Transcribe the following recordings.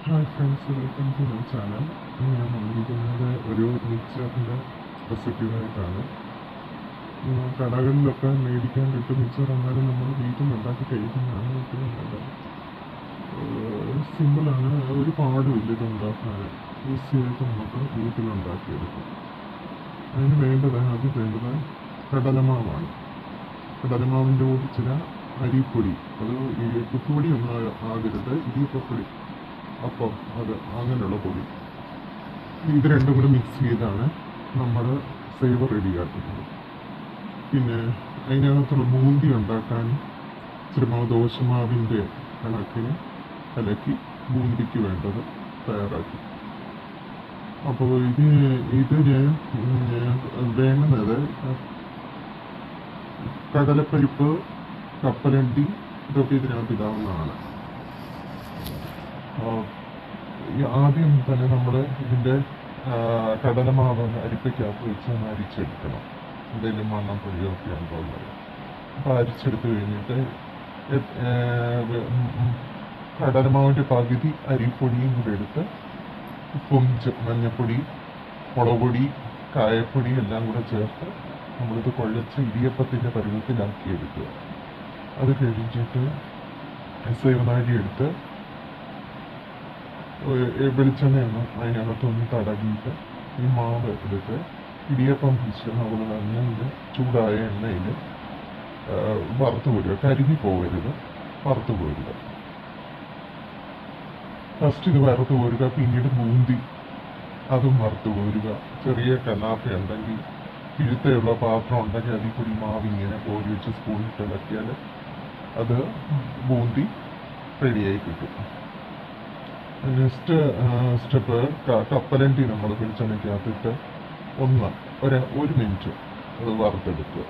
Hi friends, welcome to my channel. ഞാൻ വന്നിരിക്കുന്നത് ഒരു മിക്സറിൻ്റെ റെസിപ്പിയായിട്ടാണ്. കടകളിലൊക്കെ മേടിക്കാൻ കിട്ടും മിക്സർ, എന്നാലും നമ്മൾ വീട്ടിലുണ്ടാക്കി കഴിക്കുന്നതാണ് ഏറ്റവും നല്ലത്. സിമ്പിളാണ്, ഒരു പാടുമില്ല ഇത് ഉണ്ടാക്കാൻ. ഈസിയായിട്ട് നമുക്ക് വീട്ടിലുണ്ടാക്കിയെടുക്കും. അതിന് ആദ്യം വേണ്ടത് കടലമാവാണ്. കടലമാവിൻ്റെ കൂടെ ചില അരിപ്പൊടി, അത് ഈ പുട്ടുപൊടി ഒന്നും ആകരുത്, ഇടിയപ്പപ്പൊടി, അപ്പം അത് അങ്ങനെയുള്ള പൊടി. ഇത് രണ്ടും കൂടെ മിക്സ് ചെയ്താണ് നമ്മൾ സേവ റെഡിയാക്കുന്നത്. പിന്നെ അതിനകത്തുള്ള ബൂന്തി ഉണ്ടാക്കാൻ ഇച്ചിരി ദോശമാവിൻ്റെ കണക്കിന് കലക്കി ബൂന്തിക്ക് വേണ്ടത് തയ്യാറാക്കി. അപ്പോൾ ഇതിന് വേണ്ടുന്നത് കടലപ്പരിപ്പ്, കപ്പലണ്ടി, ഇതൊക്കെ ഇതിനകത്ത് ഇടാവുന്നതാണ്. ആദ്യം തന്നെ നമ്മൾ ഇതിൻ്റെ കടലമാവ് അരിപ്പയ്ക്കകത്ത് വെച്ച് അരിച്ചെടുക്കണം. എന്തെങ്കിലും മണ്ണം പൊടിയൊക്കെ ഉണ്ടോന്നത്. അപ്പോൾ അരിച്ചെടുത്ത് കഴിഞ്ഞിട്ട് കടലമാവിൻ്റെ പകുതി അരിപ്പൊടിയും കൂടെ എടുത്ത് ഉപ്പും മഞ്ഞപ്പൊടി, മുളകുപൊടി, കായപ്പൊടി എല്ലാം കൂടെ ചേർത്ത് നമ്മളിത് കുഴച്ച് ഇടിയപ്പത്തിൻ്റെ പരുവത്തിലാക്കി എടുക്കുക. അത് കഴിഞ്ഞിട്ട് സേവനാഴി എടുത്ത് വെളിച്ചെണ്ണയാണ് അതിനകത്തൊന്ന് തടവിയിട്ട് ഈ മാവ് എടുത്ത് ഇടിയപ്പം പിടിച്ച് നമ്മൾ എണ്ണയിൽ, ചൂടായ എണ്ണയിൽ വറുത്ത് പോരുക. കരിഞ്ഞു പോകരുത്, വറുത്ത് പോരുക. ഫസ്റ്റ് ഇത് വറുത്ത് പോരുക. പിന്നീട് ബൂന്തി, അതും വറുത്ത് പോരുക. ചെറിയ കനാപ്പ ഉണ്ടെങ്കിൽ, പിഴുത്തയുള്ള പാത്രം ഉണ്ടെങ്കിൽ അതിൽ കൂടി മാവ് ഇങ്ങനെ കോരി വെച്ച് സ്പൂണിട്ട് ഇളക്കിയാൽ അത് ബൂന്തി റെഡിയായി കിട്ടും. നെക്സ്റ്റ് സ്റ്റെപ്പ്, കപ്പലണ്ടി നമ്മൾ വെളിച്ചെണ്ണയ്ക്കകത്തിട്ട് ഒരു മിനിറ്റ് അത് വറുത്തെടുക്കുക.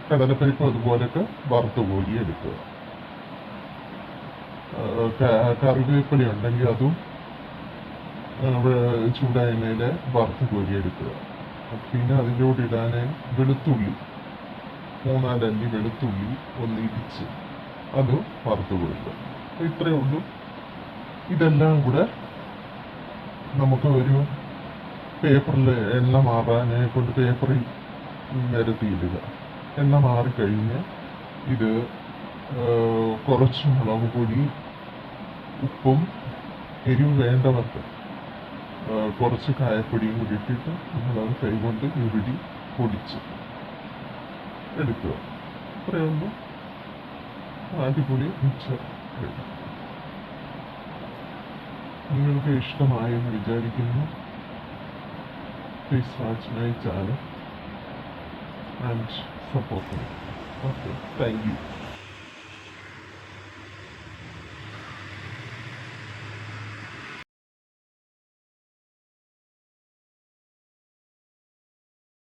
കടലപ്പരിപ്പ് അതുപോലൊക്കെ വറുത്ത് കോരി എടുക്കുക. കറിവേപ്പില ഉണ്ടെങ്കിൽ അതും ചൂടായ എണ്ണയിൽ വറുത്ത് കോരി എടുക്കുക. പിന്നെ അതിൻ്റെ കൂടെ ഇടാൻ വെളുത്തുള്ളി, 3-4 അല്ലി വെളുത്തുള്ളി ഒന്ന് ഇടിച്ച് അത് വറുത്ത് കൊടുക്കുക. ഇത്രയേ ഉള്ളൂ. ഇതെല്ലാം കൂടെ നമുക്ക് ഒരു പേപ്പറിൽ എണ്ണ മാറാനെ കൊണ്ട് പേപ്പറിൽ നിരത്തിയിടുക. എണ്ണ മാറിക്കഴിഞ്ഞ് ഇത് കുറച്ച് മുളക് പൊടി, ഉപ്പും എരിവ് വേണ്ടവർക്ക് കുറച്ച് കായപ്പൊടിയും കൂടി ഇട്ടിട്ട് നമ്മളത് കൈകൊണ്ട് ഉരുടി പൊടിച്ച് എടുക്കുക. ഇത്രയേ ഉള്ളൂ. അടിപൊളി മിക്സർ റെഡി. നിങ്ങൾക്ക് ഇഷ്ടമായെന്ന് വിചാരിക്കുന്നു. Please watch my channel and support me. Okay, thank you.